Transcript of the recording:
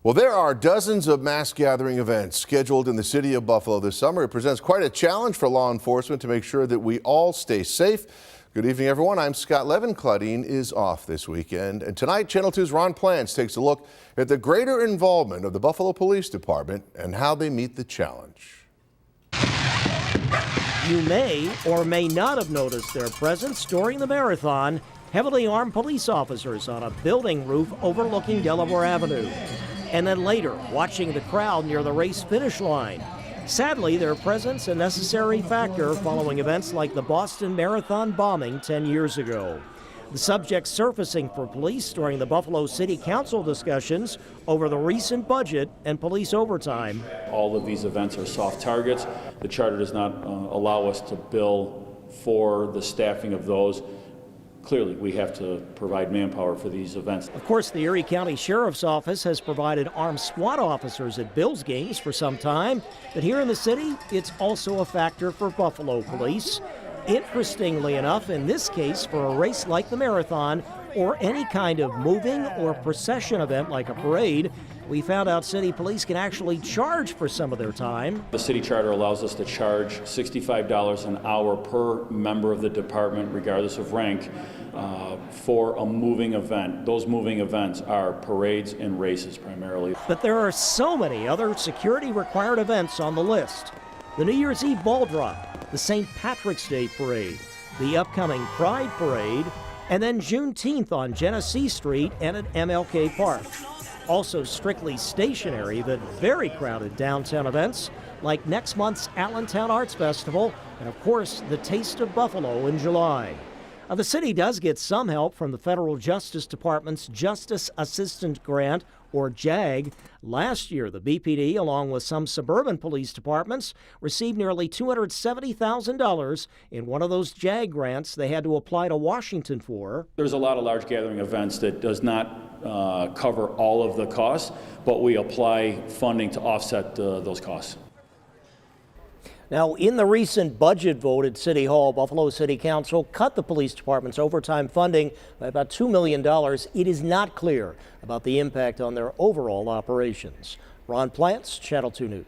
Well, there are dozens of mass gathering events scheduled in the city of Buffalo this summer. It presents quite a challenge for law enforcement to make sure that we all stay safe. Good evening, everyone. I'm Scott Levin. Claudine is off this weekend. And tonight, Channel 2's Ron Plants takes a look at the greater involvement of the Buffalo Police Department and how they meet the challenge. You may or may not have noticed their presence during the marathon. Heavily armed police officers on a building roof overlooking Delaware Avenue. And then later, watching the crowd near the race finish line. Sadly, their presence a necessary factor following events like the Boston Marathon bombing 10 years ago. The subject surfacing for police during the Buffalo City Council discussions over the recent budget and police overtime. All of these events are soft targets. The charter does not allow us to bill for the staffing of those. Clearly, we have to provide manpower for these events. Of course, the Erie County Sheriff's Office has provided armed SWAT officers at Bills games for some time, but here in the city, it's also a factor for Buffalo police. Interestingly enough, in this case, for a race like the marathon or any kind of moving or procession event like a parade, we found out city police can actually charge for some of their time. The city charter allows us to charge $65 an hour per member of the department, regardless of rank, for a moving event. Those moving events are parades and races primarily. But there are so many other security-required events on the list. The New Year's Eve ball drop, the St. Patrick's Day parade, the upcoming Pride parade, and then Juneteenth on Genesee Street and at MLK Park. Also strictly stationary but very crowded downtown events like next month's Allentown Arts Festival and, of course, the Taste of Buffalo in July. The city does get some help from the Federal Justice Department's Justice Assistant Grant, or JAG. Last year, the BPD, along with some suburban police departments, received nearly $270,000 in one of those JAG grants they had to apply to Washington for. There's a lot of large gathering events that does not cover all of the costs, but we apply funding to offset those costs. Now, in the recent budget vote at City Hall, Buffalo City Council cut the police department's overtime funding by about $2 million. It is not clear about the impact on their overall operations. Ron Plants, Channel 2 News.